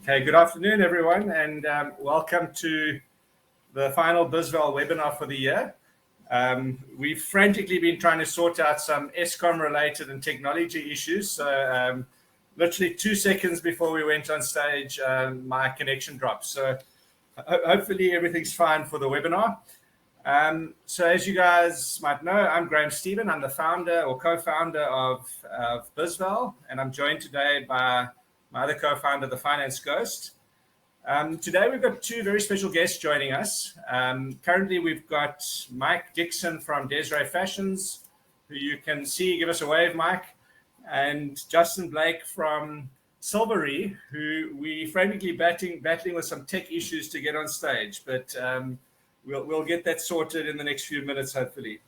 Okay, good afternoon, everyone, and welcome to the final BizVal webinar for the year. We've frantically been trying to sort out some ESCOM-related and technology issues. So literally 2 seconds before we went on stage, my connection dropped. So hopefully everything's fine for the webinar. So as you guys might know, I'm Graham Stephen. I'm the founder or co-founder of BizVal, and I'm joined today by my other co-founder, the Finance Ghost. Today we've got two very special guests joining us. Currently we've got Mike Dixon from Desray Fashions, who you can see, give us a wave, Mike, and Justin Blake from Silvery, who we frantically battling with some tech issues to get on stage, but we'll get that sorted in the next few minutes, hopefully.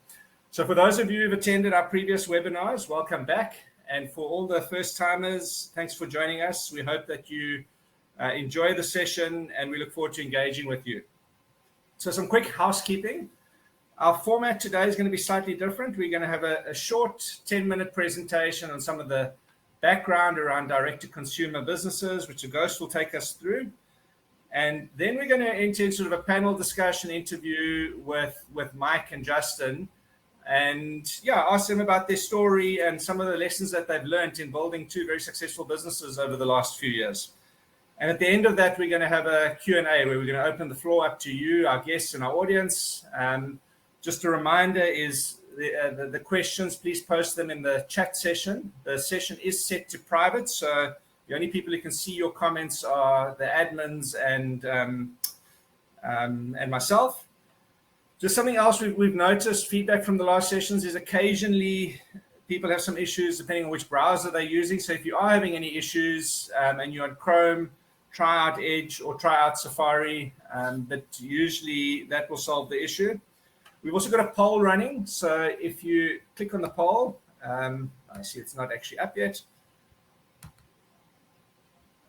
So for those of you who've attended our previous webinars, welcome back. And for all the first timers, thanks for joining us. We hope that you enjoy the session and we look forward to engaging with you. So some quick housekeeping. Our format today is going to be slightly different. We're going to have a short 10-minute presentation on some of the background around direct-to-consumer businesses, which the Ghost will take us through. And then we're going to enter into sort of a panel discussion interview with Mike and Justin, and ask them about their story and some of the lessons that they've learned in building two very successful businesses over the last few years. And at the end of that, we're going to have a Q&A where we're going to open the floor up to you, our guests and our audience. Just a reminder is the questions, please post them in the chat session. The session is set to private, so the only people who can see your comments are the admins and myself. Just something else we've noticed, feedback from the last sessions is occasionally people have some issues depending on which browser they're using. So if you are having any issues and you're on Chrome, try out Edge or try out Safari, but usually that will solve the issue. We've also got a poll running. So if you click on the poll, I see it's not actually up yet.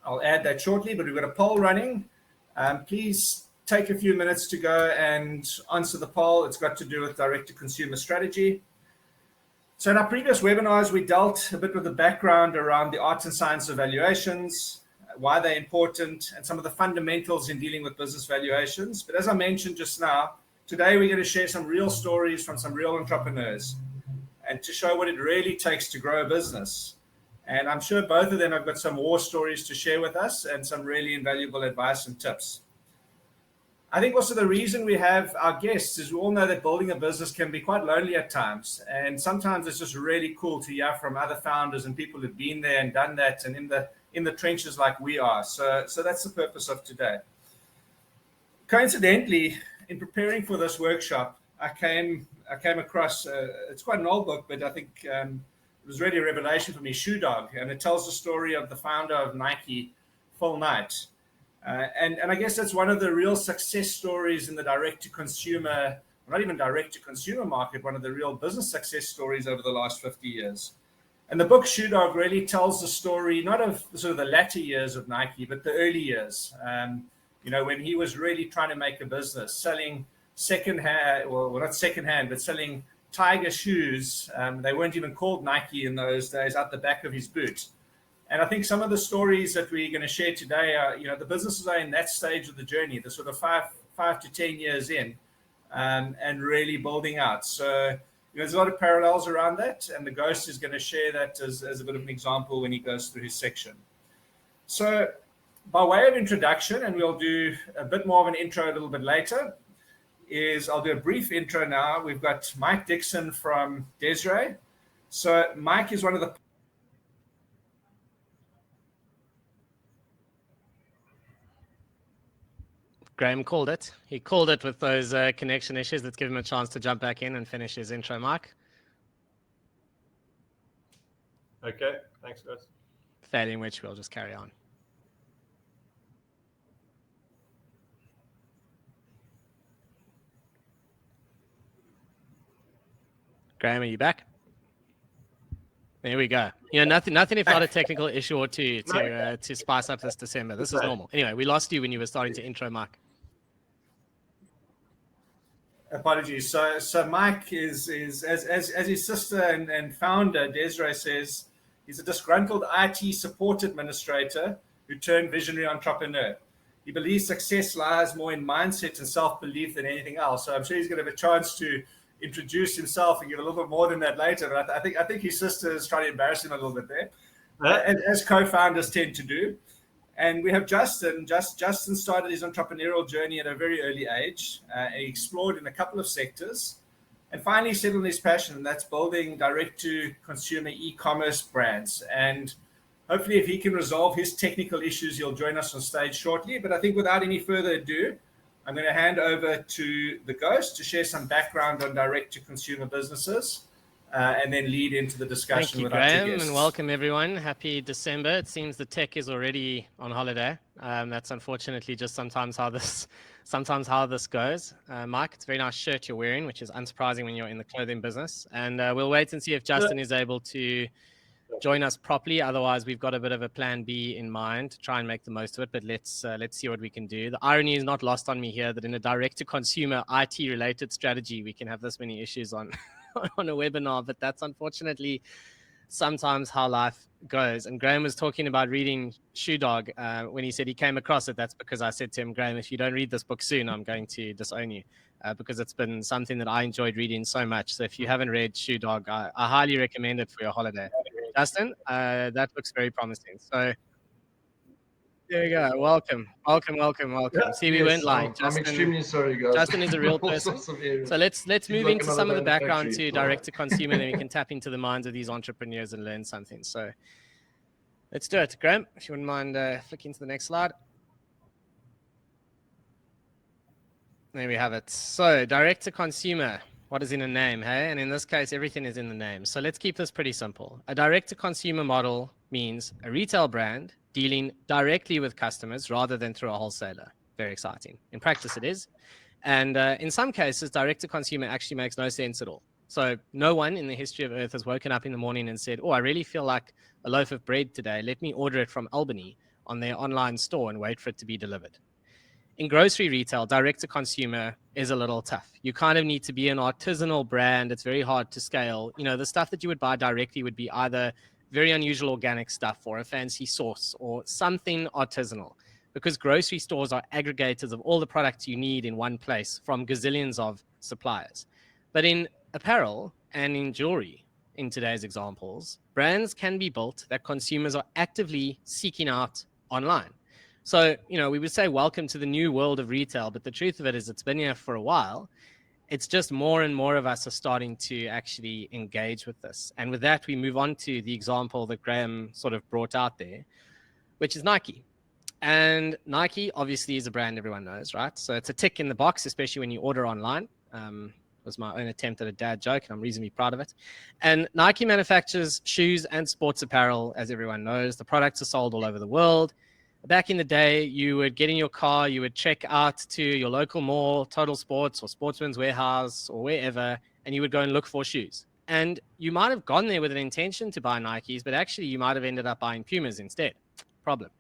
I'll add that shortly, but we've got a poll running. Please take a few minutes to go and answer the poll. It's got to do with direct-to-consumer strategy. So in our previous webinars, we dealt a bit with the background around the art and science of valuations, why they're important, and some of the fundamentals in dealing with business valuations. But as I mentioned just now, today we're going to share some real stories from some real entrepreneurs and to show what it really takes to grow a business. And I'm sure both of them have got some war stories to share with us and some really invaluable advice and tips. I think also the reason we have our guests is we all know that building a business can be quite lonely at times. And sometimes it's just really cool to hear from other founders and people who've been there and done that and in the trenches like we are. So that's the purpose of today. Coincidentally, in preparing for this workshop, I came across, it's quite an old book, but I think it was really a revelation for me, Shoe Dog. And it tells the story of the founder of Nike, Phil Knight. And I guess that's one of the real success stories in the direct-to-consumer, not even direct-to-consumer market, one of the real business success stories over the last 50 years. And the book Shoe Dog really tells the story, not of sort of the latter years of Nike, but the early years, when he was really trying to make a business, selling secondhand, well, not secondhand, but selling Tiger shoes. They weren't even called Nike in those days, out the back of his boot. And I think some of the stories that we're going to share today are, the businesses are in that stage of the journey, the sort of five to 10 years in, and really building out. So there's a lot of parallels around that, and the Ghost is going to share that as a bit of an example when he goes through his section. So by way of introduction, and we'll do a bit more of an intro a little bit later, I'll do a brief intro now. We've got Mike Dixon from Desray. So Mike is one of the Graham called it. He called it with those connection issues. Let's give him a chance to jump back in and finish his intro, Mike. Okay, thanks, guys. Failing which, we'll just carry on. Graham, are you back? There we go. Nothing if not a technical issue or two to spice up this December. This is normal. Anyway, we lost you when you were starting to intro, Mike. Apologies. So Mike is as his sister and founder Desray says, he's a disgruntled IT support administrator who turned visionary entrepreneur. He believes success lies more in mindset and self-belief than anything else. So I'm sure he's going to have a chance to introduce himself and give a little bit more than that later. But I think his sister is trying to embarrass him a little bit there, as co-founders tend to do. And we have Justin. Justin started his entrepreneurial journey at a very early age. He explored in a couple of sectors and finally settled on his passion, and that's building direct-to-consumer e-commerce brands. And hopefully, if he can resolve his technical issues, he'll join us on stage shortly. But I think without any further ado, I'm going to hand over to the Ghost to share some background on direct-to-consumer businesses, and then lead into the discussion with our two guests. Thank you, Graham, and welcome everyone. Happy December. It seems the tech is already on holiday. That's unfortunately just sometimes how this goes. Mike, it's a very nice shirt you're wearing, which is unsurprising when you're in the clothing business. And we'll wait and see if Justin is able to join us properly. Otherwise, we've got a bit of a plan B in mind to try and make the most of it. But let's see what we can do. The irony is not lost on me here that in a direct-to-consumer IT-related strategy, we can have this many issues on a webinar. But that's unfortunately sometimes how life goes. And Graham was talking about reading Shoe Dog when he said he came across it. That's because I said to him, Graham, if you don't read this book soon, I'm going to disown you. Because it's been something that I enjoyed reading so much. So if you haven't read Shoe Dog, I highly recommend it for your holiday. Justin, that looks very promising. So there you go. Welcome. Yeah, See, we weren't lying. I'm extremely sorry, guys. Justin is a real person. So let's move like into some of the background factory. to direct to consumer, then we can tap into the minds of these entrepreneurs and learn something. So let's do it. Graham, if you wouldn't mind flicking to the next slide. There we have it. So direct to consumer. What is in a name, hey? And in this case, everything is in the name. So let's keep this pretty simple. A direct-to-consumer model means a retail brand dealing directly with customers rather than through a wholesaler. Very exciting. In practice, it is. And in some cases, direct-to-consumer actually makes no sense at all. So no one in the history of Earth has woken up in the morning and said, oh, I really feel like a loaf of bread today. Let me order it from Albany on their online store and wait for it to be delivered. In grocery retail, direct-to-consumer is a little tough. You kind of need to be an artisanal brand. It's very hard to scale. You know, the stuff that you would buy directly would be either very unusual organic stuff or a fancy sauce or something artisanal, because grocery stores are aggregators of all the products you need in one place from gazillions of suppliers. But in apparel and in jewelry, in today's examples, brands can be built that consumers are actively seeking out online. So, you know, we would say welcome to the new world of retail, but the truth of it is it's been here for a while. It's just more and more of us are starting to actually engage with this. And with that, we move on to the example that Graham sort of brought out there, which is Nike. And Nike obviously is a brand everyone knows, right? So it's a tick in the box, especially when you order online. Was my own attempt at a dad joke, and I'm reasonably proud of it. And Nike manufactures shoes and sports apparel, as everyone knows. The products are sold all over the world. Back in the day, you would get in your car, you would check out to your local mall, Total Sports or Sportsman's Warehouse or wherever, and you would go and look for shoes. And you might have gone there with an intention to buy Nikes, but actually you might have ended up buying Pumas instead. Problem.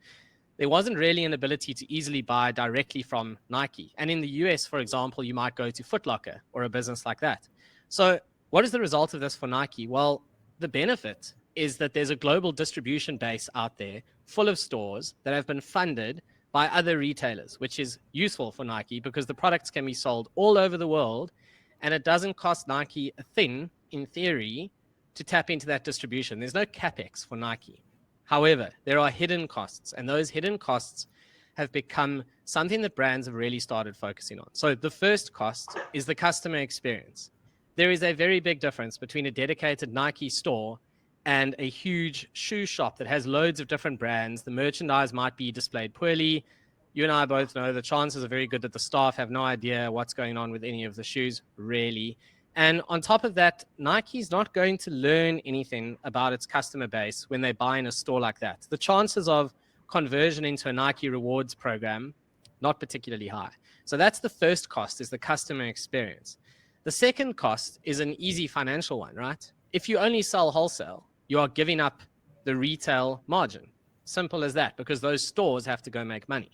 There wasn't really an ability to easily buy directly from Nike. And in the US, for example, you might go to Foot Locker or a business like that. So what is the result of this for Nike? Well, the benefit is that there's a global distribution base out there full of stores that have been funded by other retailers, which is useful for Nike because the products can be sold all over the world and it doesn't cost Nike a thing, in theory, to tap into that distribution. There's no capex for Nike. However, there are hidden costs, and those hidden costs have become something that brands have really started focusing on. So the first cost is the customer experience. There is a very big difference between a dedicated Nike store and a huge shoe shop that has loads of different brands. The merchandise might be displayed poorly. You and I both know the chances are very good that the staff have no idea what's going on with any of the shoes, really. And on top of that, Nike's not going to learn anything about its customer base when they buy in a store like that. The chances of conversion into a Nike rewards program, not particularly high. So that's the first cost, is the customer experience. The second cost is an easy financial one, right? If you only sell wholesale, you are giving up the retail margin. Simple as that, because those stores have to go make money.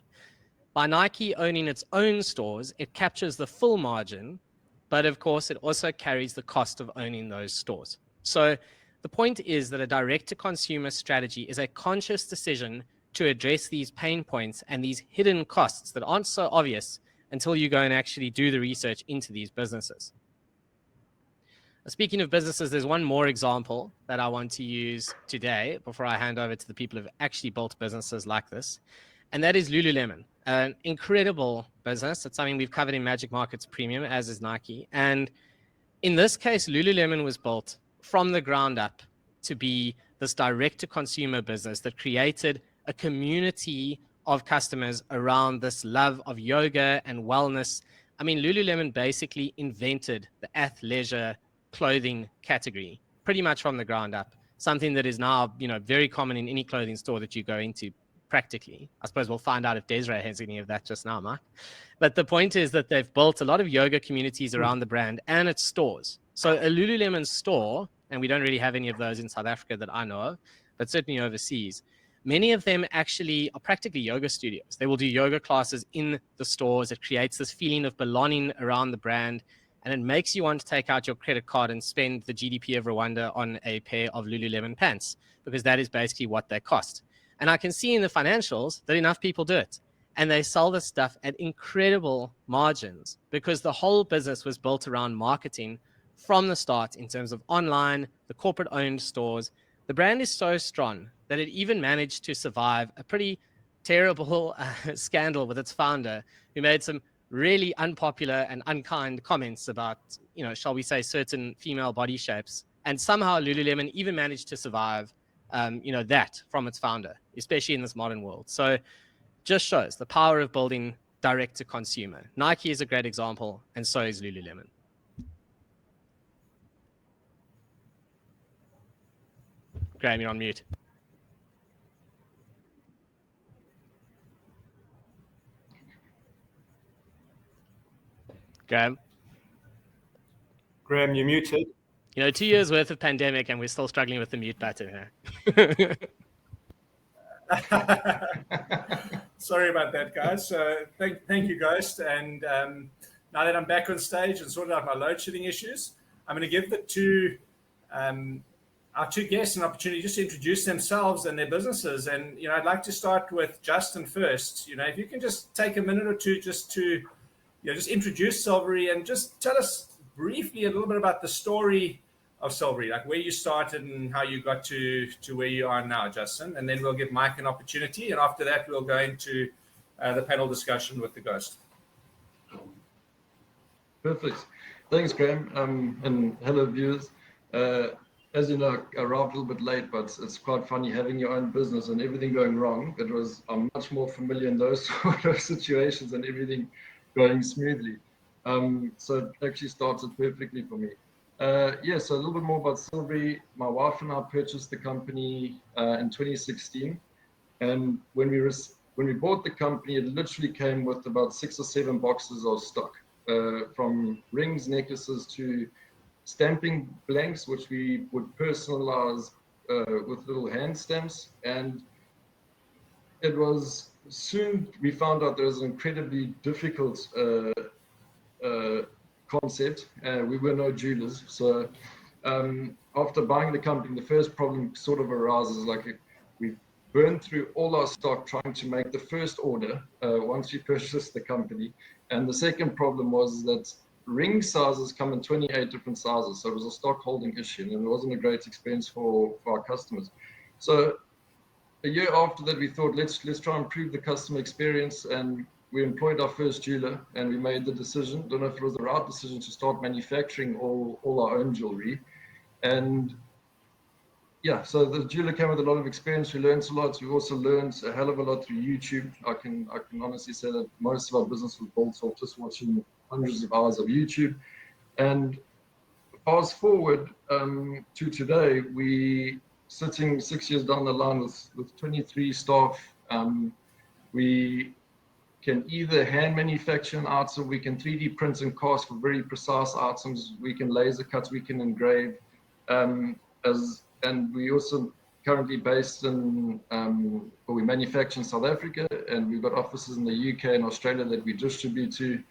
By Nike owning its own stores, it captures the full margin, but of course, it also carries the cost of owning those stores. So the point is that a direct-to-consumer strategy is a conscious decision to address these pain points and these hidden costs that aren't so obvious until you go and actually do the research into these businesses. Speaking of businesses, there's one more example that I want to use today before I hand over to the people who have actually built businesses like this, and that is Lululemon, an incredible business. It's something we've covered in Magic Markets Premium, as is Nike. And in this case, Lululemon was built from the ground up to be this direct-to-consumer business that created a community of customers around this love of yoga and wellness. I mean, Lululemon basically invented the athleisure clothing category pretty much from the ground up, something that is now, very common in any clothing store that you go into practically. I suppose we'll find out if Desray has any of that just now, Mark. But the point is that they've built a lot of yoga communities around the brand and its stores. So a Lululemon store, and we don't really have any of those in South Africa that I know of, but certainly overseas, many of them actually are practically yoga studios. They will do yoga classes in the stores. It creates this feeling of belonging around the brand, and it makes you want to take out your credit card and spend the GDP of Rwanda on a pair of Lululemon pants, because that is basically what they cost. And I can see in the financials that enough people do it. And they sell this stuff at incredible margins because the whole business was built around marketing from the start in terms of online, the corporate-owned stores. The brand is so strong that it even managed to survive a pretty terrible scandal with its founder, who made some really unpopular and unkind comments about, shall we say, certain female body shapes. And somehow Lululemon even managed to survive, that from its founder, especially in this modern world. So just shows the power of building direct to consumer. Nike is a great example, and so is Lululemon. Graham, you're on mute. Graham, you're muted. 2 years worth of pandemic and we're still struggling with the mute button here. Sorry about that, guys. So thank you, Ghost. And now that I'm back on stage and sorted out my load shedding issues, I'm going to give our two guests an opportunity just to introduce themselves and their businesses. And I'd like to start with Justin first. If you can just take a minute or two just to just introduce Silvery and just tell us briefly a little bit about the story of Silvery, like where you started and how you got to where you are now, Justin. And then we'll give Mike an opportunity. And after that, we'll go into the panel discussion with the Ghost. Perfect. Thanks, Graham. And hello, viewers. As you know, I arrived a little bit late, but it's quite funny having your own business and everything going wrong. I'm much more familiar in those sort of situations and everything going smoothly. So it actually started perfectly for me. So a little bit more about Silvery. My wife and I purchased the company in 2016, and when we bought the company, it literally came with about 6 or 7 boxes of stock, from rings, necklaces to stamping blanks, which we would personalize with little hand stamps. And it was soon we found out there was an incredibly difficult concept. We were no jewelers, so after buying the company, the first problem sort of arises, we burned through all our stock trying to make the first order once we purchased the company. And the second problem was that ring sizes come in 28 different sizes, so it was a stock holding issue, and it wasn't a great experience for our customers. So a year after that, we thought, let's try and improve the customer experience, and we employed our first jeweler, and we made the decision, don't know if it was the right decision, to start manufacturing all our own jewelry. And so the jeweler came with a lot of experience. We learned a lot. We also learned a hell of a lot through YouTube. I can honestly say that most of our business was built off just watching hundreds of hours of YouTube. And fast forward to today, we sitting 6 years down the line with 23 staff. We can either hand manufacture an item, we can 3D print and cast for very precise items, we can laser cut, we can engrave, and we also currently based in, we manufacture in South Africa, and we've got offices in the UK and Australia that we distribute to.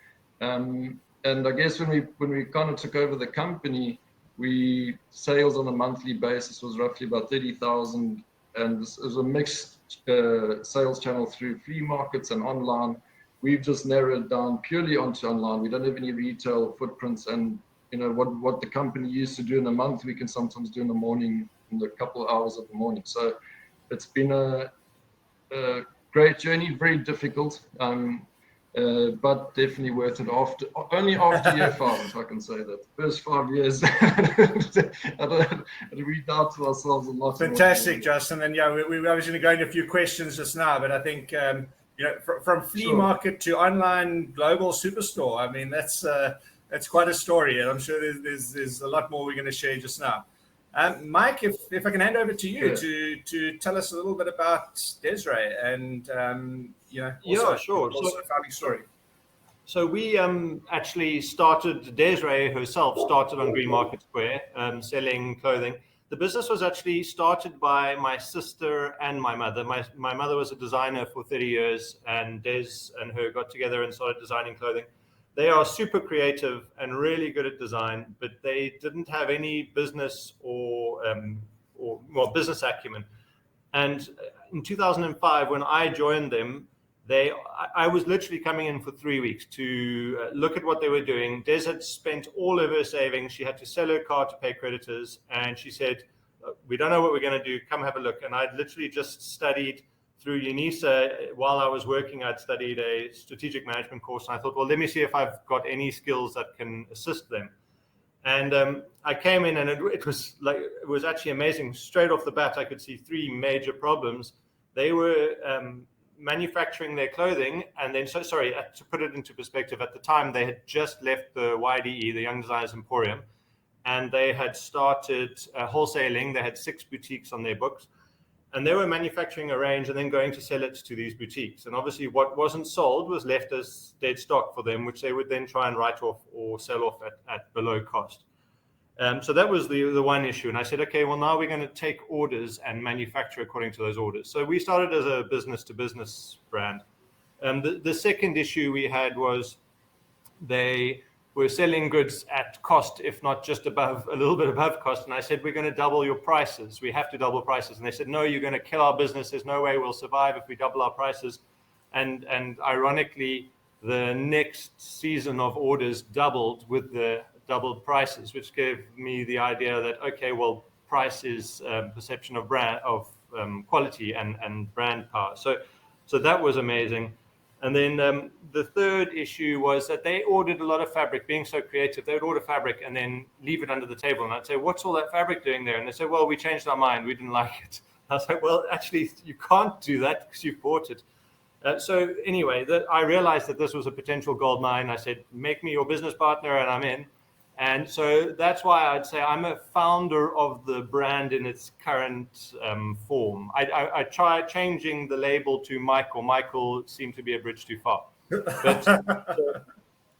And I guess when we kind of took over the company, sales on a monthly basis was roughly about 30,000, and this was a mixed sales channel through flea markets and online. We've just narrowed down purely onto online. We don't have any retail footprints, and what the company used to do in a month, we can sometimes do in the morning, in a couple of hours of the morning. So it's been a great journey, very difficult, but definitely worth it. Only after year 5, if I can say that. First 5 years, we doubt to ourselves a lot. Fantastic, Justin. And yeah, we were going to go into a few questions just now, but I think from flea market to online global superstore, I mean that's quite a story, and I'm sure there's a lot more we're going to share just now. Mike, if I can hand over to you to tell us a little bit about Desray and sure. Also a founding story. So we actually started, Desray herself started on Green Market Square selling clothing. The business was actually started by my sister and my mother. My mother was a designer for 30 years, and Des and her got together and started designing clothing. They are super creative and really good at design, but they didn't have any business or business acumen. And in 2005, when I joined them, I was literally coming in for 3 weeks to look at what they were doing. Des had spent all of her savings. She had to sell her car to pay creditors, and she said, "We don't know what we're going to do. Come have a look." And I'd literally just studied through UNISA. While I was working, I'd studied a strategic management course, and I thought, well, let me see if I've got any skills that can assist them. And I came in, and it was actually amazing. Straight off the bat, I could see 3 major problems. They were manufacturing their clothing, and then to put it into perspective, at the time they had just left the YDE, the Young Designers Emporium, and they had started wholesaling. They had 6 boutiques on their books. And they were manufacturing a range and then going to sell it to these boutiques. And obviously what wasn't sold was left as dead stock for them, which they would then try and write off or sell off at below cost. So that was the one issue. And I said, okay, well, now we're going to take orders and manufacture according to those orders. So we started as a business-to-business brand. The second issue we had was they were selling goods at cost, if not just a little bit above cost. And I said, we're going to double your prices. We have to double prices. And they said, no, you're going to kill our business. There's no way we'll survive if we double our prices. And ironically, the next season of orders doubled with the doubled prices, which gave me the idea that, okay, well, price is perception of brand, of quality and brand power. So that was amazing. And then the third issue was that they ordered a lot of fabric. Being so creative, they would order fabric and then leave it under the table. And I'd say, what's all that fabric doing there? And they said, well, we changed our mind. We didn't like it. I was like, well, actually, you can't do that because you bought it. So anyway, I realized that this was a potential gold mine. I said, make me your business partner, and I'm in. And so that's why I'd say I'm a founder of the brand in its current form. I tried changing the label to Mike or Michael. It seemed to be a bridge too far. But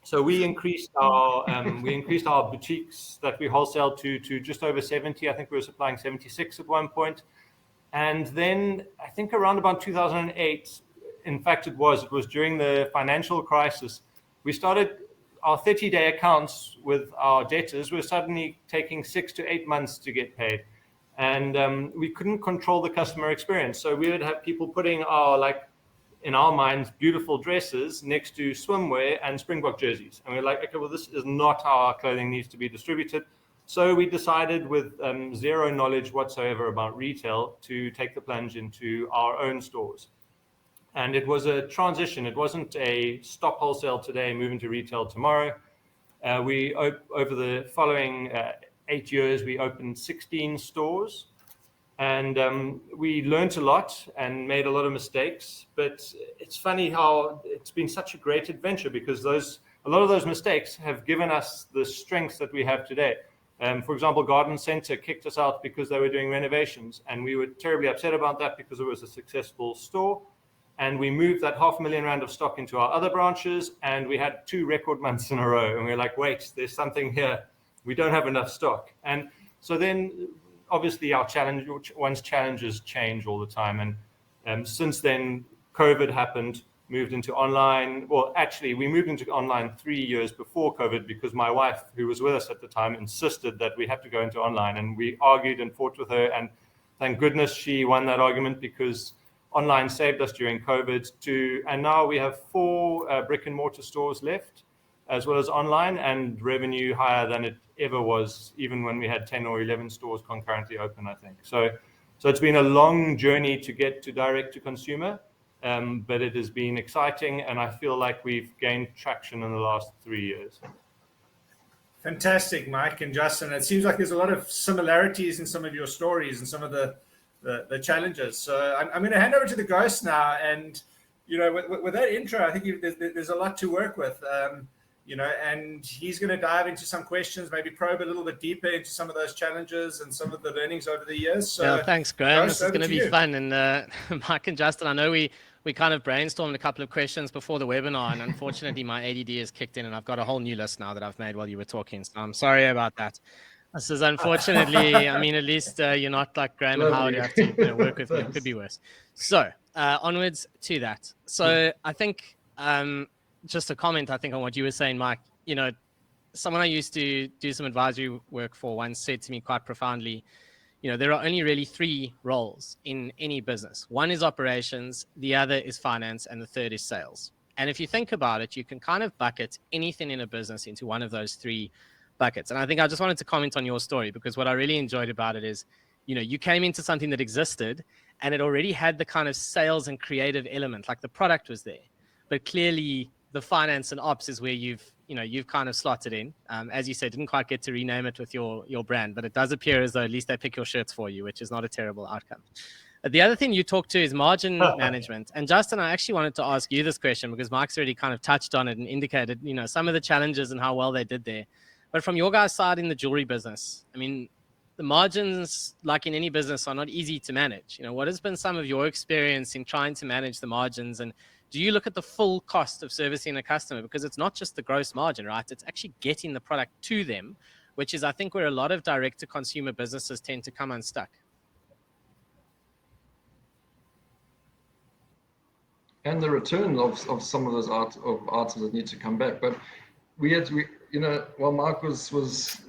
so we increased our boutiques that we wholesale to just over 70. I think we were supplying 76 at one point. And then I think around about 2008, in fact, it was during the financial crisis, we started our 30-day accounts with our debtors were suddenly taking 6 to 8 months to get paid. And we couldn't control the customer experience. So we would have people putting in our minds, beautiful dresses next to swimwear and Springbok jerseys. And we're like, okay, well, this is not how our clothing needs to be distributed. So we decided with zero knowledge whatsoever about retail to take the plunge into our own stores. And it was a transition. It wasn't a stop wholesale today, move into retail tomorrow. Over the following 8 years, we opened 16 stores. And we learned a lot and made a lot of mistakes. But it's funny how it's been such a great adventure because a lot of those mistakes have given us the strengths that we have today. For example, Garden Center kicked us out because they were doing renovations. And we were terribly upset about that because it was a successful store. And we moved that R500,000 of stock into our other branches, and we had 2 record months in a row. And we were like, wait, there's something here. We don't have enough stock. And so then, obviously, one's challenges change all the time. And since then, COVID happened, moved into online. Well, actually, we moved into online 3 years before COVID because my wife, who was with us at the time, insisted that we have to go into online. And we argued and fought with her. And thank goodness she won that argument because online saved us during COVID, and now we have 4 brick and mortar stores left, as well as online, and revenue higher than it ever was, even when we had 10 or 11 stores concurrently open, I think. So it's been a long journey to get to direct to consumer, but it has been exciting, and I feel like we've gained traction in the last 3 years. Fantastic, Mike and Justin. It seems like there's a lot of similarities in some of your stories and some of the challenges. So I'm going to hand over to the Ghost now, and with that intro, I think there's a lot to work with. And he's going to dive into some questions, maybe probe a little bit deeper into some of those challenges and some of the learnings over the years. So, yeah, thanks, Graham. Ghost, this is going to be you. fun. And Mike and Justin, I know we kind of brainstormed a couple of questions before the webinar, and unfortunately my ADD has kicked in and I've got a whole new list now that I've made while you were talking. So I'm sorry about that. This is unfortunately, I mean, at least you're not like Graham and Howard, you have to work with me. It could be worse. So onwards to that. So I think just a comment, I think, on what you were saying, Mike. Someone I used to do some advisory work for once said to me quite profoundly, there are only really 3 roles in any business. One is operations, the other is finance, and the third is sales. And if you think about it, you can kind of bucket anything in a business into one of those 3 buckets. And I think I just wanted to comment on your story, because what I really enjoyed about it is, you came into something that existed and it already had the kind of sales and creative element, like the product was there, but clearly the finance and ops is where you've kind of slotted in. As you said, didn't quite get to rename it with your brand, but it does appear as though at least they pick your shirts for you, which is not a terrible outcome. The other thing you talked to is margin management. And Justin, I actually wanted to ask you this question because Mark's already kind of touched on it and indicated, some of the challenges and how well they did there. But from your guys' side in the jewelry business, I mean, the margins, like in any business, are not easy to manage. What has been some of your experience in trying to manage the margins, and do you look at the full cost of servicing a customer? Because it's not just the gross margin, right? It's actually getting the product to them, which is, I think, where a lot of direct-to-consumer businesses tend to come unstuck. And the return of some of those items that need to come back. But while Mark was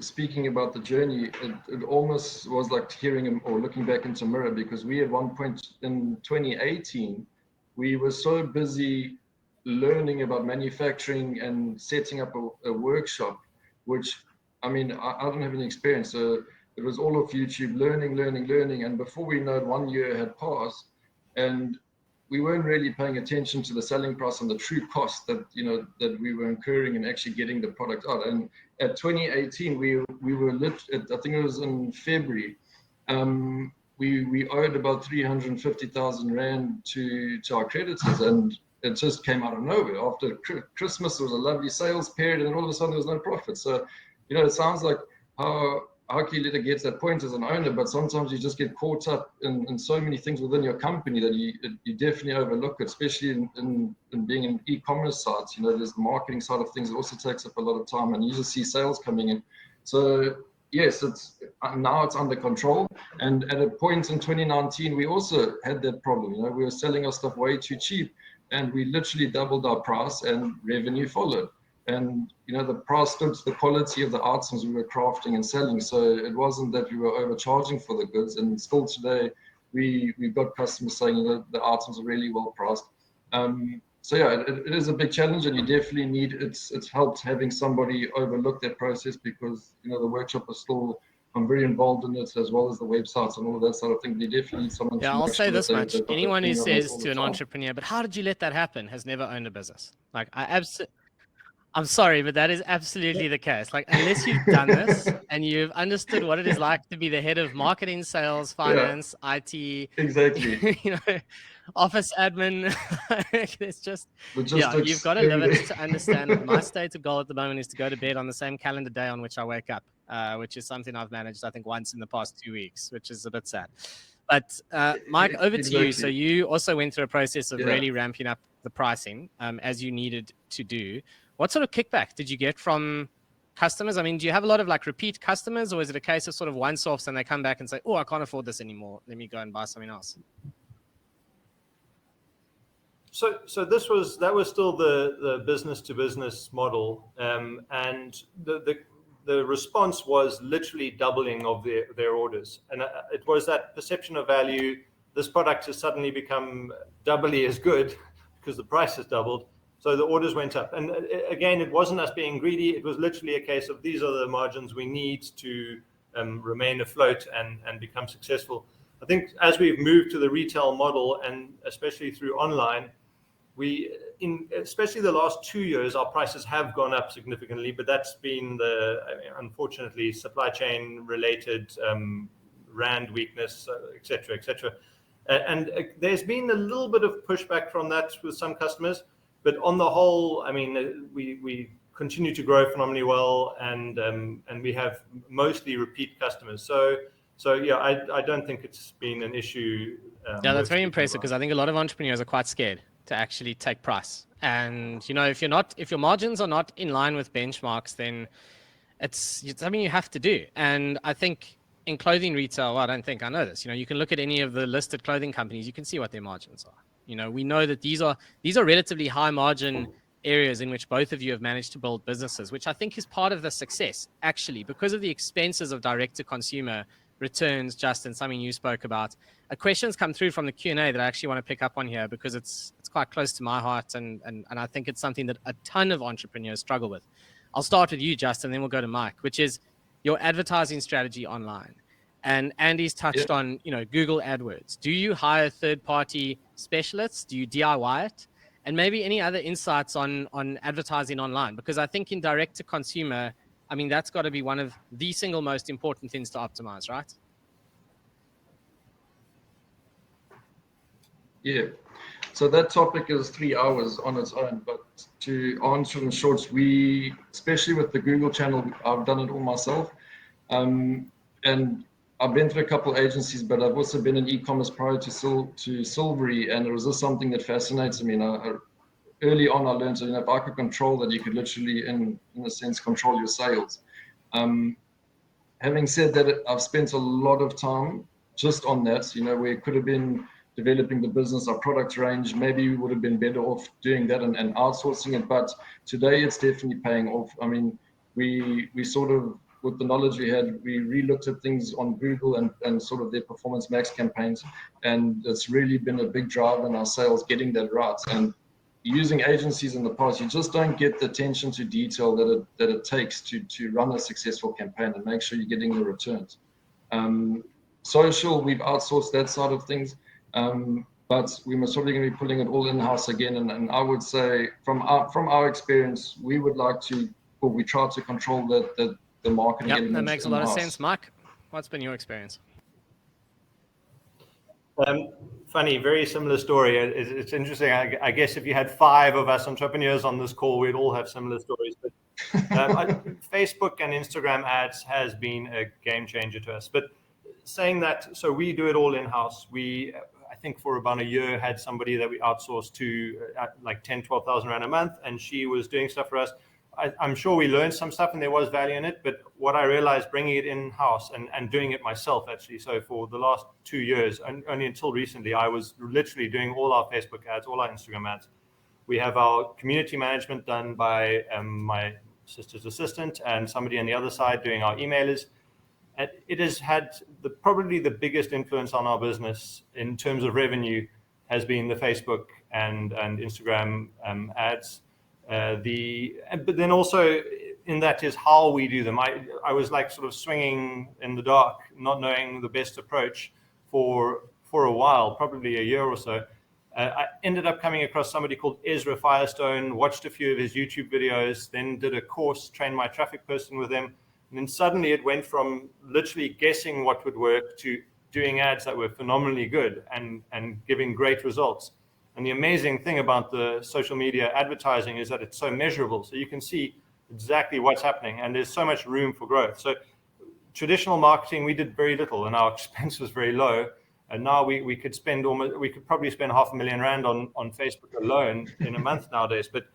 speaking about the journey, it almost was like hearing him or looking back into a mirror, because we at one point in 2018, we were so busy learning about manufacturing and setting up a workshop, which, I mean, I don't have any experience. So it was all of YouTube, learning. And before we know it, 1 year had passed, and we weren't really paying attention to the selling price and the true cost that we were incurring in actually getting the product out. And at 2018, we were I think it was in February, we owed about 350,000 Rand to our creditors, and it just came out of nowhere. After Christmas, there was a lovely sales period, and all of a sudden there was no profit. So, it sounds like how Key gets that point as an owner, but sometimes you just get caught up in so many things within your company that you definitely overlook it, especially in being an e-commerce site. There's the marketing side of things. It also takes up a lot of time, and you just see sales coming in. So yes, now it's under control. And at a point in 2019, we also had that problem. We were selling our stuff way too cheap, and we literally doubled our price, and revenue followed. And the price stood to the quality of the items we were crafting and selling. So it wasn't that we were overcharging for the goods. And still today, we've got customers saying that the items are really well priced. So yeah, it is a big challenge, and you definitely need it's helped having somebody overlook that process, because the workshop is still, I'm very involved in it, as well as the websites and all of that sort of thing. You definitely need someone. Yeah, I'll say this much: anyone who says to an entrepreneur, "But how did you let that happen?" has never owned a business. Like I'm sorry, but that is absolutely the case. Like, unless you've done this and you've understood what it is like to be the head of marketing, sales, finance, IT, exactly, office admin, it's just, logistics, you've got to live it to understand that my stated goal at the moment is to go to bed on the same calendar day on which I wake up, which is something I've managed, I think, once in the past 2 weeks, which is a bit sad. But Mike, over to you. So you also went through a process of really ramping up the pricing as you needed to do. What sort of kickback did you get from customers? I mean, do you have a lot of like repeat customers, or is it a case of sort of once-offs and they come back and say, "Oh, I can't afford this anymore. Let me go and buy something else"? So that was still the business to business model, and the response was literally doubling of their orders, and it was that perception of value, this product has suddenly become doubly as good because the price has doubled. So the orders went up. And again, it wasn't us being greedy. It was literally a case of these are the margins we need to remain afloat and become successful. I think as we've moved to the retail model, and especially through online, especially the last 2 years, our prices have gone up significantly, but that's been unfortunately, supply chain related, rand weakness, et cetera, et cetera. And there's been a little bit of pushback from that with some customers, but on the whole, I mean, we continue to grow phenomenally well, and we have mostly repeat customers. So yeah, I don't think it's been an issue. Yeah, that's very impressive, because I think a lot of entrepreneurs are quite scared to actually take price. And if your margins are not in line with benchmarks, then it's something you have to do. And I think in clothing retail, well, I know this. You can look at any of the listed clothing companies, you can see what their margins are. We know that these are relatively high margin areas in which both of you have managed to build businesses, which I think is part of the success, actually, because of the expenses of direct to consumer returns. Justin, something you spoke about. A question's come through from the Q&A that I actually want to pick up on here, because it's quite close to my heart, and I think it's something that a ton of entrepreneurs struggle with. I'll start with you, Justin, then we'll go to Mike, which is your advertising strategy online. And Andy's touched on, Google AdWords. Do you hire third-party specialists? Do you DIY it? And maybe any other insights on advertising online? Because I think in direct to consumer, I mean, that's got to be one of the single most important things to optimize, right? Yeah. So that topic is 3 hours on its own, but to answer in short, especially with the Google channel, I've done it all myself. And I've been through a couple of agencies, but I've also been in e-commerce prior to Silvery, and it was just something that fascinates me. Early on, I learned that if I could control that, you could literally, in a sense, control your sales. Having said that, I've spent a lot of time just on that, where it could have been developing the business, our product range. Maybe we would have been better off doing that and outsourcing it, but today it's definitely paying off. I mean, we sort of, with the knowledge we had, we re-looked at things on Google and sort of their Performance Max campaigns, and it's really been a big drive in our sales, getting that right. And using agencies in the past, you just don't get the attention to detail that it takes to run a successful campaign and make sure you're getting the returns. Social, we've outsourced that side of things. But we must probably going to be pulling it all in-house again. And I would say from our experience, we try to control the marketing element. That makes a lot of sense. Mike, what's been your experience? Funny, very similar story. It's interesting. I guess if you had 5 of us entrepreneurs on this call, we'd all have similar stories. But Facebook and Instagram ads has been a game changer to us. But saying that, so we do it all in-house. I think for about a year, had somebody that we outsourced to at like 10,000-12,000 rand a month, and she was doing stuff for us. I'm sure we learned some stuff and there was value in it, but what I realized bringing it in-house and doing it myself, actually, so for the last 2 years, and only until recently, I was literally doing all our Facebook ads, all our Instagram ads. We have our community management done by my sister's assistant and somebody on the other side doing our emailers. And it has had probably the biggest influence on our business in terms of revenue has been the Facebook and Instagram ads. But then also in that is how we do them. I was like sort of swinging in the dark, not knowing the best approach for a while, probably a year or so. I ended up coming across somebody called Desray Firestone, watched a few of his YouTube videos, then did a course, trained my traffic person with him. And then suddenly it went from literally guessing what would work to doing ads that were phenomenally good and giving great results. And the amazing thing about the social media advertising is that it's so measurable. So you can see exactly what's happening and there's so much room for growth. So traditional marketing, we did very little and our expense was very low. And now we could probably spend 500,000 rand on Facebook alone in a month nowadays. But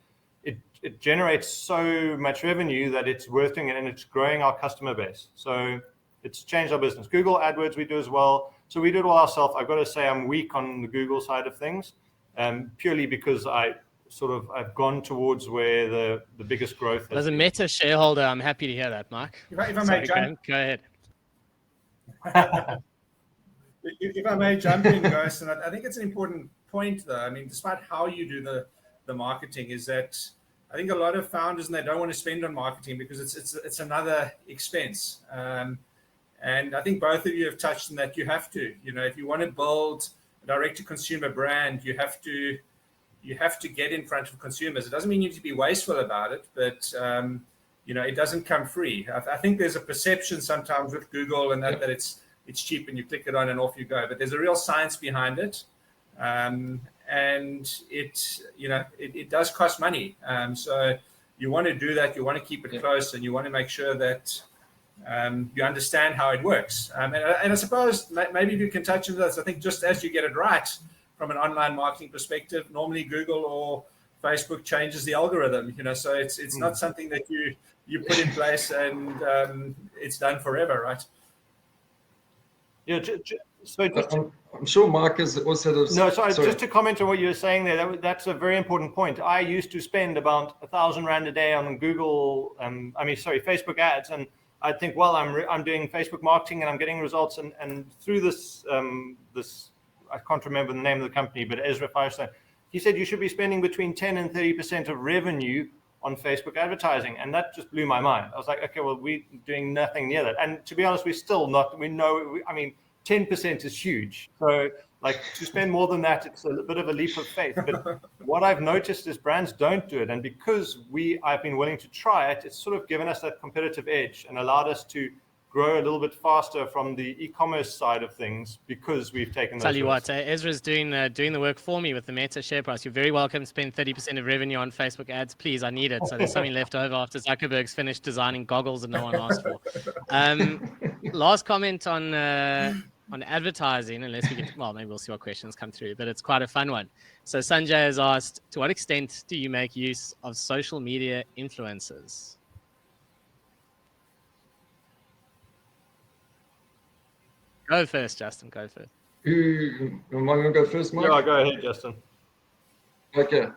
it generates so much revenue that it's worth doing it, and it's growing our customer base. So it's changed our business. Google AdWords we do as well. So we do it all ourselves. I've got to say I'm weak on the Google side of things, purely because I've gone towards where the biggest growth is. As a Meta shareholder, I'm happy to hear that, Mark. If I may, John. Go ahead. If I may jump in, guys, and I think it's an important point, though. I mean, despite how you do the marketing, is that I think a lot of founders and they don't want to spend on marketing because it's another expense. And I think both of you have touched on that. You have to, if you want to build a direct-to-consumer brand, you have to get in front of consumers. It doesn't mean you need to be wasteful about it, but it doesn't come free. I think there's a perception sometimes with Google and that it's cheap and you click it on and off you go. But there's a real science behind it, and it does cost money. So you want to do that. You want to keep it close, and you want to make sure that you understand how it works. And I suppose maybe you can touch on this. I think just as you get it right from an online marketing perspective, normally Google or Facebook changes the algorithm. So it's not something that you put in place and it's done forever, right? Yeah. So I'm sure Mark has also. Sorry, just to comment on what you were saying there, that's a very important point. I used to spend about 1,000 Rand a day on Google, Facebook ads, and I think, well, I'm doing Facebook marketing and I'm getting results, and through this I can't remember the name of the company, but Ezra Firestone, he said you should be spending between 10 and 30% of revenue on Facebook advertising, and that just blew my mind. I was like, okay, well, we're doing nothing near that, and to be honest, we're still not. 10% is huge. So to spend more than that, it's a bit of a leap of faith. But what I've noticed is brands don't do it. And because I've been willing to try it, it's sort of given us that competitive edge and allowed us to grow a little bit faster from the e-commerce side of things because we've taken those Tell you risks. what, Ezra's doing the work for me with the Meta share price. You're very welcome to spend 30% of revenue on Facebook ads. Please, I need it. So there's something left over after Zuckerberg's finished designing goggles that no one asked for. Last comment on advertising, unless we get, maybe we'll see what questions come through, but it's quite a fun one. So Sanjay has asked, to what extent do you make use of social media influencers? Go first, Justin. Go first. Am I going to go first, Mark? Yeah, go ahead, Justin. Okay.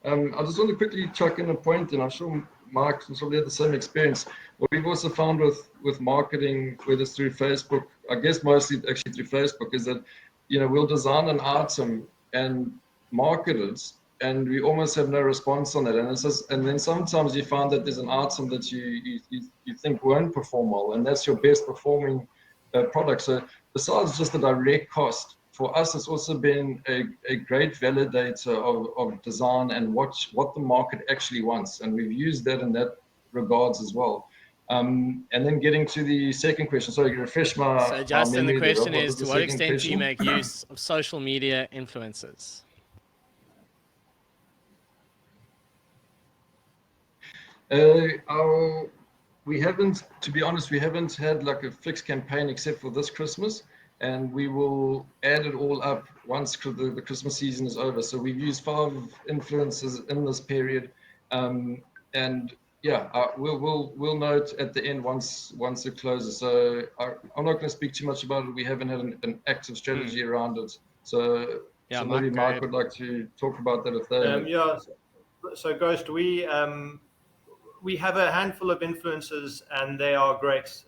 I just want to quickly chuck in a point, and I'm sure Mark probably had the same experience. What we've also found with marketing, whether it's through Facebook, I guess mostly actually through Facebook, is that we'll design an item and market it, and we almost have no response on it. And then sometimes you find that there's an item that you think won't perform well, and that's your best performing product. So besides just the direct cost, for us, it's also been a great validator of design and what the market actually wants. And we've used that in that regards as well. And then getting to the second question, sorry, refresh my. So Justin, the question is, to what extent question? do you make use of social media influencers? We haven't, to be honest, we haven't had like a fixed campaign except for this Christmas, and we will add it all up once the Christmas season is over. So we've used 5 influencers in this period, and yeah, we'll note at the end once it closes. So I'm not going to speak too much about it. We haven't had an active strategy around it. So maybe Mark would like to talk about that if they. Yeah. So Ghost, we have a handful of influencers, and they are great.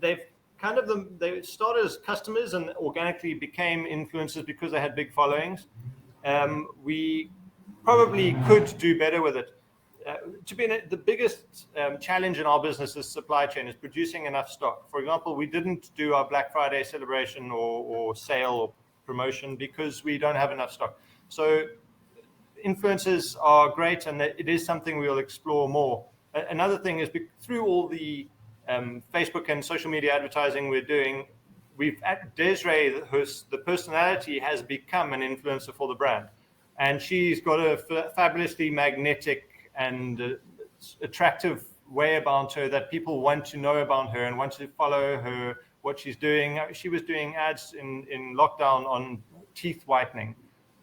They started as customers and organically became influencers because they had big followings. We probably could do better with it. The biggest challenge in our business is supply chain, is producing enough stock. For example, we didn't do our Black Friday celebration or sale or promotion because we don't have enough stock. So influencers are great, and it is something we'll explore more. Another thing is, through all the Facebook and social media advertising we're doing, Desray, the personality, has become an influencer for the brand, and she's got a fabulously magnetic and attractive way about her that people want to know about her and want to follow her, what she's doing. She was doing ads in lockdown on teeth whitening,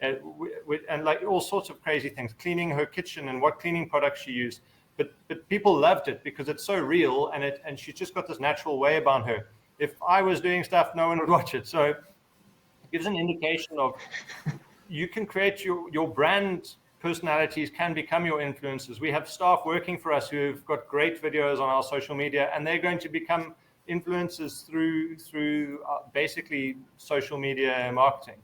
and like all sorts of crazy things, cleaning her kitchen and what cleaning products she used. But people loved it because it's so real, and she's just got this natural way about her. If I was doing stuff, no one would watch it. So it gives an indication of you can create your brand personalities can become your influencers. We have staff working for us who've got great videos on our social media, and they're going to become influence is through basically social media and marketing.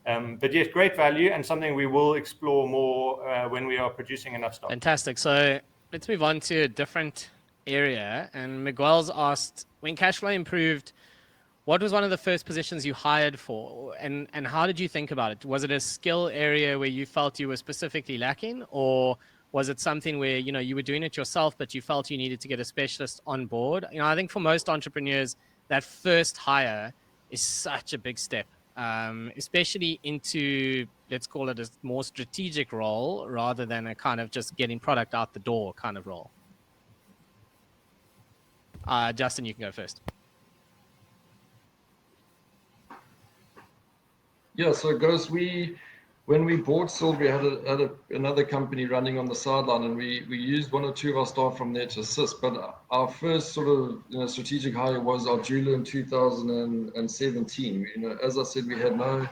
But yes, great value and something we will explore more when we are producing enough stock. Fantastic. So let's move on to a different area. And Miguel's asked, when cash flow improved, what was one of the first positions you hired for? And how did you think about it? Was it a skill area where you felt you were specifically lacking? Or was it something where, you were doing it yourself, but you felt you needed to get a specialist on board? I think for most entrepreneurs, that first hire is such a big step, especially into, let's call it a more strategic role rather than a kind of just getting product out the door kind of role. Justin, you can go first. Yeah, so it goes, when we bought Silvery, had another company running on the sideline, and we used one or two of our staff from there to assist. But our first sort of strategic hire was our jeweler in 2017. As I said, we had no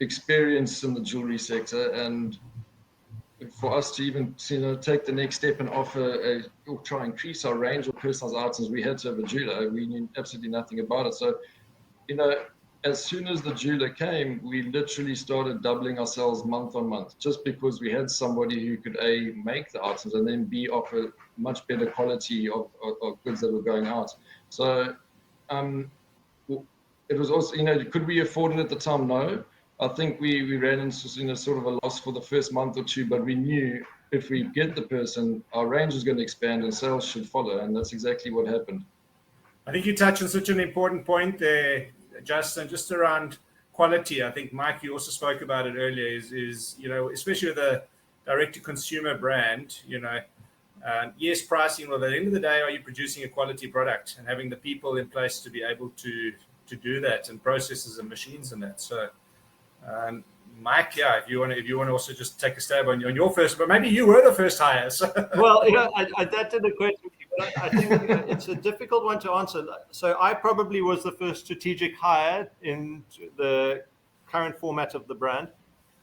experience in the jewelry sector, and for us to even take the next step and offer or try and increase our range of personalized items, we had to have a jeweler. We knew absolutely nothing about it. So, as soon as the jeweler came, we literally started doubling ourselves month on month, just because we had somebody who could A, make the items, and then B, offer much better quality of goods that were going out. So it was also, could we afford it at the time? No. I think we ran into sort of a loss for the first month or two, but we knew if we get the person, our range is going to expand and sales should follow, and that's exactly what happened. I think you touched on such an important point there, Justin, just around quality. I think, Mike, you also spoke about it earlier, is especially with a direct-to-consumer brand, yes, pricing, well, at the end of the day, are you producing a quality product and having the people in place to be able to do that, and processes and machines and that. So, Mike, yeah, if you want to also just take a stab on your first, but maybe you were the first hire. So. Well, that did occur to me, but I think it's a difficult one to answer. So I probably was the first strategic hire in the current format of the brand,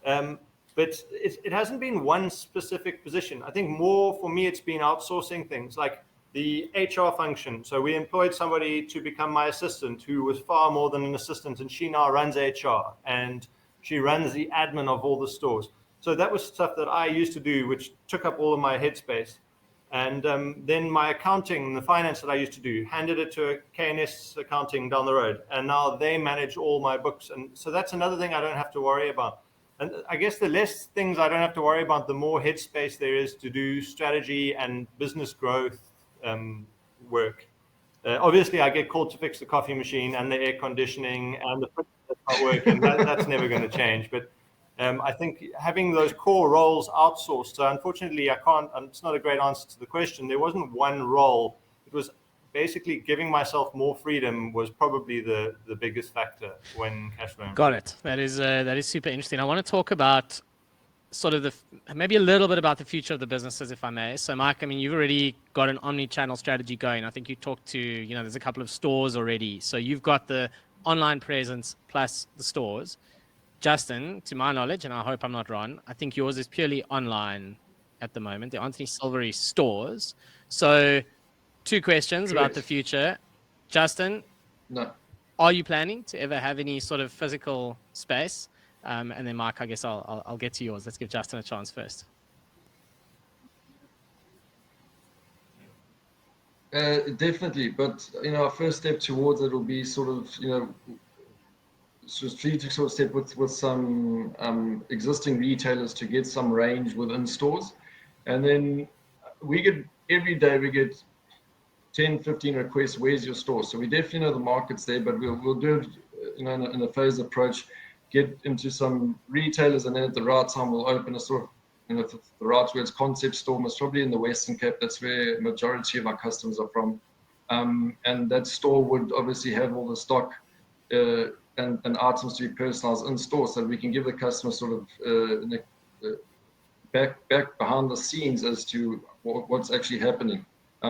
but it hasn't been one specific position. I think more for me, it's been outsourcing things like the HR function. So we employed somebody to become my assistant, who was far more than an assistant, and she now runs HR and she runs the admin of all the stores. So that was stuff that I used to do, which took up all of my headspace. And then my accounting, the finance that I used to do, handed it to K&S accounting down the road. And now they manage all my books. And so that's another thing I don't have to worry about. And I guess the less things I don't have to worry about, the more headspace there is to do strategy and business growth work. Obviously, I get called to fix the coffee machine and the air conditioning and the fridge that's not working. That's never going to change. But I think having those core roles outsourced. So unfortunately, I can't. It's not a great answer to the question. There wasn't one role. It was basically giving myself more freedom was probably the biggest factor when cash flow. Got it. That is super interesting. I want to talk about sort of maybe a little bit about the future of the businesses, if I may. So, Mike, I mean, you've already got an omni-channel strategy going. I think you talked to, there's a couple of stores already. So you've got the online presence plus the stores. Justin, to my knowledge, and I hope I'm not wrong, I think yours is purely online at the moment. The Anthony Silvery stores. So 2 questions about the future. Justin, no. Are you planning to ever have any sort of physical space? And then Mike, I guess I'll get to yours. Let's give Justin a chance first. Definitely, but our first step towards it will be sort of strategic sort of step with some existing retailers to get some range within stores, and then every day we get 10-15 requests. Where's your store? So we definitely know the market's there, but we'll do it in a phased approach. Get into some retailers, and then at the right time we'll open a sort of, the right words, concept store, most probably in the Western Cape. That's where a majority of our customers are from. And that store would obviously have all the stock and items to be personalized in store, so that we can give the customer sort of back behind the scenes as to what's actually happening.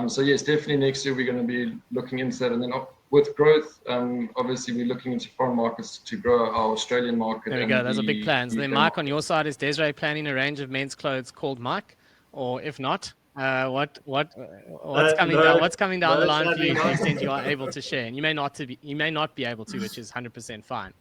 So yes, definitely next year we're going to be looking into that, and then with growth, obviously we're looking into foreign markets to grow our Australian market. There we go. Those are big plans. Then Mike, on your side, is Desray planning a range of men's clothes called Mike? Or if not, What's coming no, down? What's coming down no, the line for sadly you to the not. extent you are able to share? And you may not be able to, which is 100% fine.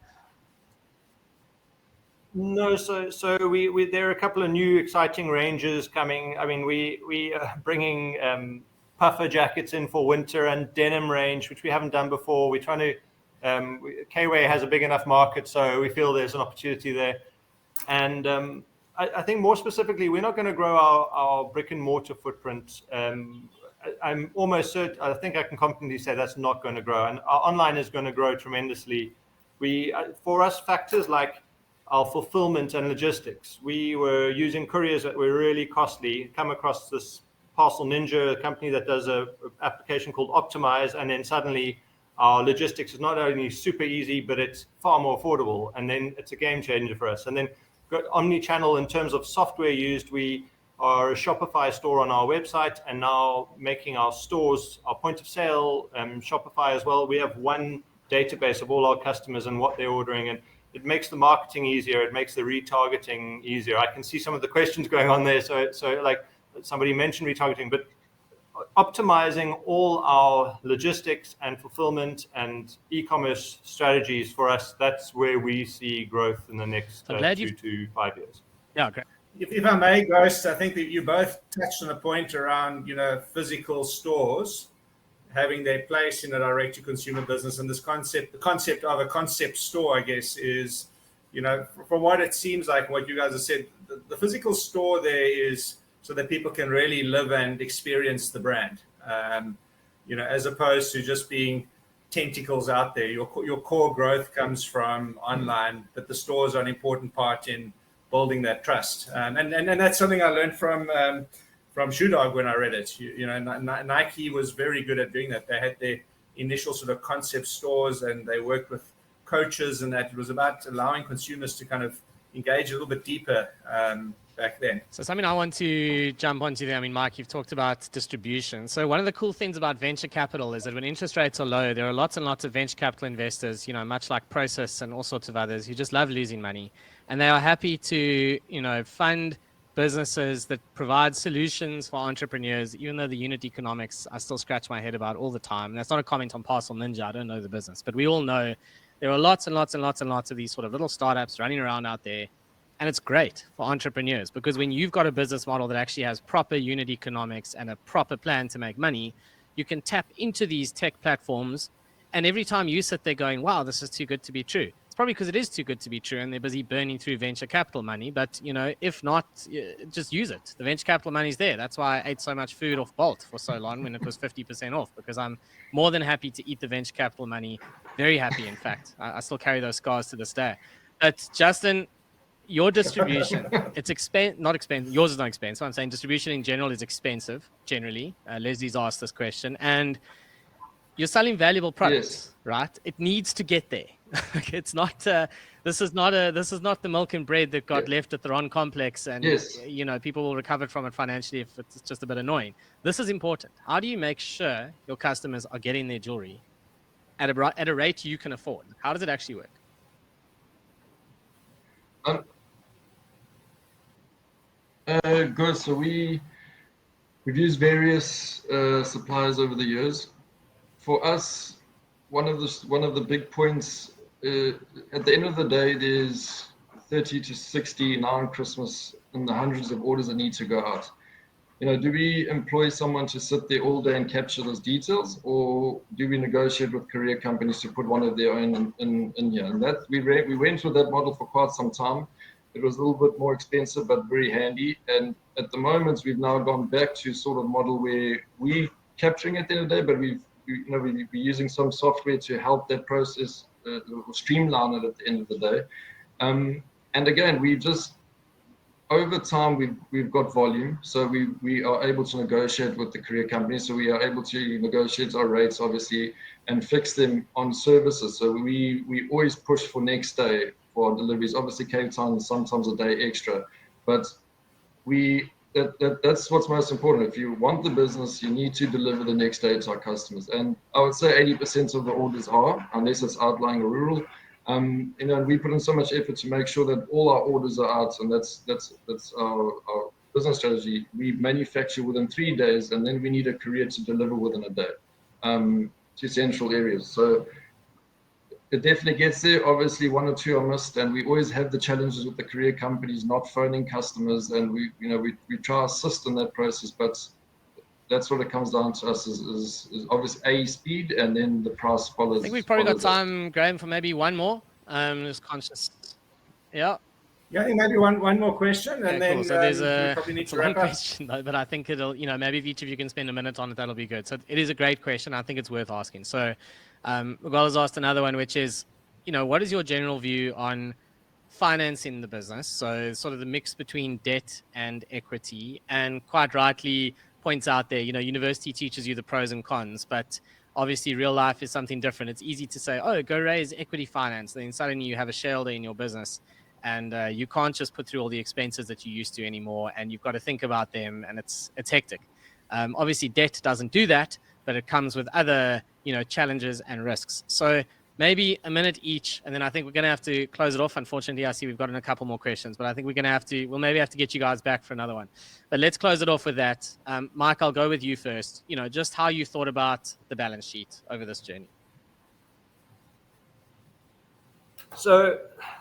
No, so we there are a couple of new exciting ranges coming. I mean, we are bringing puffer jackets in for winter and denim range, which we haven't done before. We're trying to. Kway has a big enough market, so we feel there's an opportunity there. And I think more specifically, we're not going to grow our brick and mortar footprint. I'm almost certain. I think I can confidently say that's not going to grow, and our online is going to grow tremendously. For us, factors like our fulfillment and logistics. We were using couriers that were really costly. Come across this Parcel Ninja, a company that does a application called Optimize, and then suddenly our logistics is not only super easy, but it's far more affordable. And then it's a game changer for us. And then got omni-channel in terms of software used. We are a Shopify store on our website, and now making our stores, our point of sale, Shopify as well. We have one database of all our customers and what they're ordering, and it makes the marketing easier. It makes the retargeting easier. I can see some of the questions going on there. So like somebody mentioned retargeting, but optimizing all our logistics and fulfillment and e-commerce strategies for us, that's where we see growth in the next 2 to 5 years. Yeah, great. If I may, Ghost, I think that you both touched on a point around, physical stores having their place in a direct-to-consumer business, and the concept of a concept store, I guess, is, from what it seems like, what you guys have said, the physical store there is so that people can really live and experience the brand, as opposed to just being tentacles out there. Your core growth comes from online, but the stores are an important part in building that trust, and that's something I learned from Shoe Dog when I read it. Nike was very good at doing that. They had their initial sort of concept stores, and they worked with coaches, and that it was about allowing consumers to kind of engage a little bit deeper back then. So something I want to jump onto there. I mean, Mike, you've talked about distribution. So one of the cool things about venture capital is that when interest rates are low, there are lots and lots of venture capital investors, much like Process and all sorts of others, who just love losing money, and they are happy to, fund businesses that provide solutions for entrepreneurs, even though the unit economics I still scratch my head about all the time. And that's not a comment on Parcel Ninja. I don't know the business, but we all know there are lots and lots and lots and lots of these sort of little startups running around out there. And it's great for entrepreneurs, because when you've got a business model that actually has proper unit economics and a proper plan to make money, you can tap into these tech platforms. And every time you sit there going, wow, this is too good to be true, it's probably because it is too good to be true and they're busy burning through venture capital money. But, if not, just use it. The venture capital money's there. That's why I ate so much food off Bolt for so long when it was 50% off, because I'm more than happy to eat the venture capital money. Very happy, in fact. I still carry those scars to this day. But Justin, your distribution, it's not expensive. Yours is not expensive. I'm saying distribution in general is expensive, generally. Leslie's asked this question. And you're selling valuable products, yes, right? It needs to get there. It's not. This is not the milk and bread that got left at the Ron complex, and yes, people will recover from it financially if it's just a bit annoying. This is important. How do you make sure your customers are getting their jewelry at a rate you can afford? How does it actually work? Good. So we've used various suppliers over the years. For us, one of the big points at the end of the day, there's 30 to 60 non-Christmas and the hundreds of orders that need to go out. Do we employ someone to sit there all day and capture those details, or do we negotiate with courier companies to put one of their own in here? And that we went through that model for quite some time. It was a little bit more expensive, but very handy. And at the moment, we've now gone back to sort of model where we're capturing at the end of the day, but we're using some software to help that process streamline it at the end of the day. And again, we just, over time, we've got volume. So we are able to negotiate with the courier companies. So we are able to negotiate our rates, obviously, and fix them on services. So we always push for next day for deliveries. Obviously, Cape Town is sometimes a day extra, but that's what's most important. If you want the business, you need to deliver the next day to our customers. And I would say 80% of the orders are, unless it's outlying or rural. And we put in so much effort to make sure that all our orders are out, and that's our business strategy, we manufacture within 3 days, and then we need a courier to deliver within a day to central areas. So it definitely gets there. Obviously, 1 or 2 are missed, and we always have the challenges with the courier companies not phoning customers, and we try to assist in that process, but that's what it comes down to us is obviously speed, and then the price follows. I think we've probably got time, Graham, for maybe one more. Just conscious. Yeah. Yeah, I think maybe one more question, and then cool. So there's we probably need to wrap up. question, though, but I think it'll, maybe if each of you can spend a minute on it, that'll be good. So it is a great question. I think it's worth asking. So Miguel has asked another one, which is, what is your general view on financing the business? So sort of the mix between debt and equity, and quite rightly points out there, university teaches you the pros and cons, but obviously real life is something different. It's easy to say, oh, go raise equity finance. Then suddenly you have a shareholder in your business, and you can't just put through all the expenses that you used to anymore, and you've got to think about them, and it's hectic. Obviously debt doesn't do that, but it comes with other challenges and risks. So maybe a minute each, and then I think we're going to have to close it off. Unfortunately, I see we've got a couple more questions, but I think we'll maybe have to get you guys back for another one. But let's close it off with that. Mike, I'll go with you first. Just how you thought about the balance sheet over this journey. So,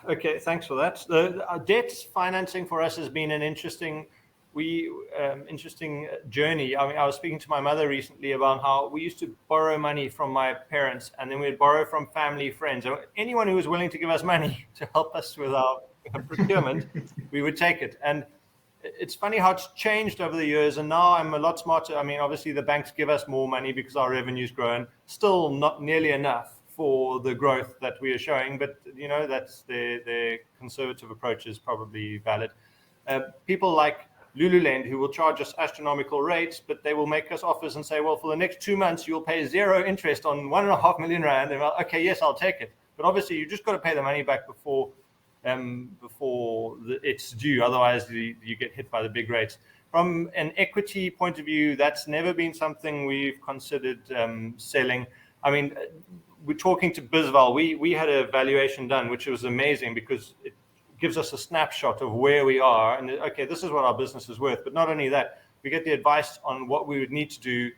okay, thanks for that. The debt financing for us has been an interesting journey. I mean, I was speaking to my mother recently about how we used to borrow money from my parents, and then we'd borrow from family, friends, or anyone who was willing to give us money to help us with our procurement, we would take it. And it's funny how it's changed over the years, and now I'm a lot smarter. I mean, obviously the banks give us more money because our revenue's grown, still not nearly enough for the growth that we are showing, but that's their conservative approach is probably valid. People like Lululend, who will charge us astronomical rates, but they will make us offers and say, well, for the next 2 months, you'll pay 0 interest on 1.5 million rand. And okay, yes, I'll take it. But obviously, you just got to pay the money back before it's due. Otherwise, you get hit by the big rates. From an equity point of view, that's never been something we've considered selling. I mean, we're talking to Bisval. We had a valuation done, which was amazing because it gives us a snapshot of where we are. And okay, this is what our business is worth. But not only that, we get the advice on what we would need to do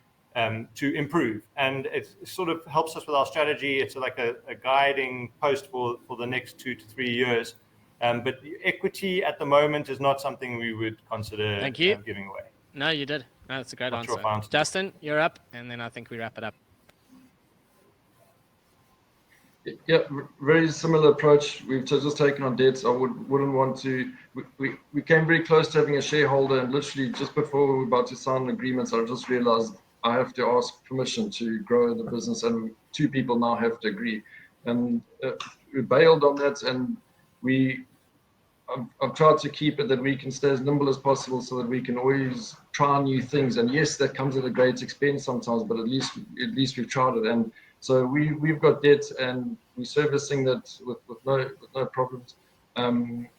to improve. And it sort of helps us with our strategy. It's like a guiding post for the next 2 to 3 years. But equity at the moment is not something we would consider giving away. No, you did. No, that's a great answer. Justin, you're up. And then I think we wrap it up. Yeah, very similar approach. We've just taken on debts. I wouldn't want to. We came very close to having a shareholder, and literally just before we were about to sign an agreement, I just realized I have to ask permission to grow the business, and 2 people now have to agree. And we bailed on that, and I've tried to keep it that we can stay as nimble as possible, so that we can always try new things. And yes, that comes at a great expense sometimes, but at least we've tried it. And so we've got debt, and we're servicing that with no problems.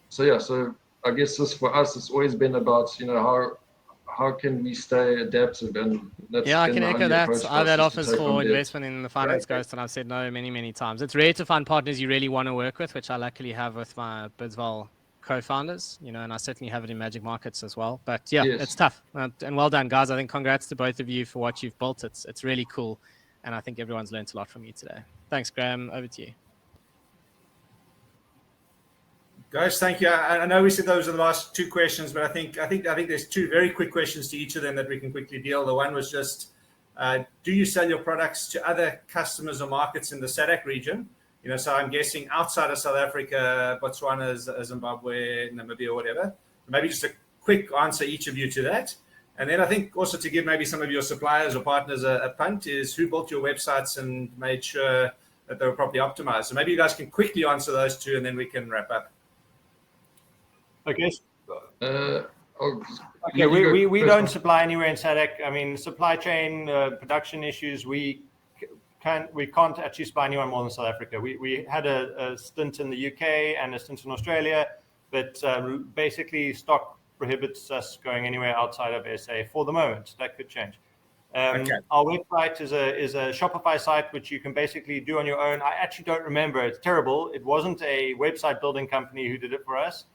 So I guess this for us, it's always been about how can we stay adaptive, and that's I can echo that. I've had offers for investment in the finance ghost, and I've said no many times. It's rare to find partners you really want to work with, which I luckily have with my Bisval co-founders, and I certainly have it in Magic Markets as well. But yeah, It's tough. And well done, guys. I think congrats to both of you for what you've built. It's really cool. And I think everyone's learned a lot from you today. Thanks, Graham. Over to you. Guys, thank you. I know we said those are the last 2 questions, but I think there's 2 very quick questions to each of them that we can quickly deal. The one was just, do you sell your products to other customers or markets in the SADC region? So I'm guessing outside of South Africa, Botswana, Zimbabwe, Namibia, or whatever. Maybe just a quick answer, each of you, to that. And then I think also to give maybe some of your suppliers or partners a punt is who built your websites and made sure that they were properly optimized. So maybe you guys can quickly answer those 2, and then we can wrap up. Okay. We don't supply anywhere in SADC. I mean, supply chain production issues. We can't actually supply anyone more than South Africa. We had a stint in the UK and a stint in Australia, but basically stock prohibits us going anywhere outside of SA for the moment. That could change. Our website is a Shopify site, which you can basically do on your own. I actually don't remember. It's terrible. It wasn't a website building company who did it for us.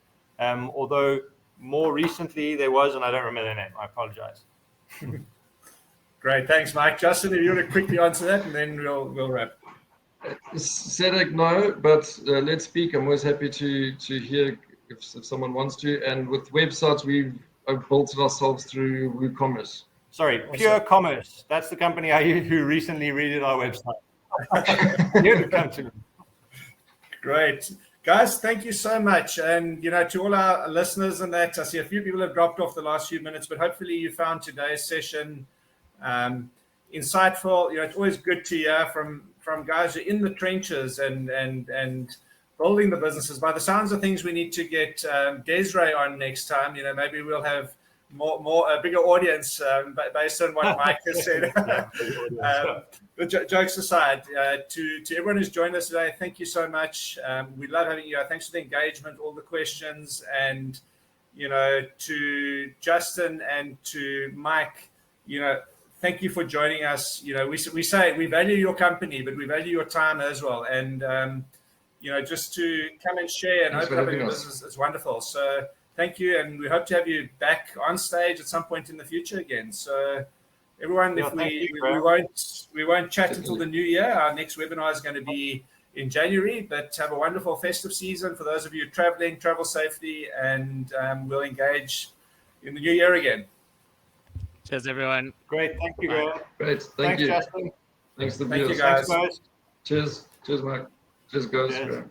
Although more recently there was, and I don't remember their name. I apologize. Great, thanks, Mike. Justin, if you want to quickly answer that, and then we'll wrap. Cedric, no, but let's speak. I'm always happy to hear if someone wants to. And with websites, we've built it ourselves through WooCommerce. Sorry, Pure Commerce. That's the company I use who recently redid our website. You to come to me. Great. Guys, thank you so much. And, to all our listeners and that, I see a few people have dropped off the last few minutes, but hopefully you found today's session insightful. It's always good to hear from guys who are in the trenches and building the businesses. By the sounds of things, we need to get Desray on next time. Maybe we'll have a bigger audience based on what Mike has said. But jokes aside, to everyone who's joined us today, thank you so much. We love having you. Thanks for the engagement, all the questions, and to Justin and to Mike, thank you for joining us. We say we value your company, but we value your time as well. And just to come and share and open up your business, it's wonderful. So thank you, and we hope to have you back on stage at some point in the future again. So everyone, we won't chat until the new year. Our next webinar is going to be in January, but have a wonderful festive season. For those of you traveling, travel safely, and we'll engage in the new year again. Cheers, everyone. Great. Thank you, Graham. Great. Thanks, you. Justin. Thanks, the Thank viewers. you, guys. Thanks, guys. Cheers, Mike. Cheers, guys. Cheers.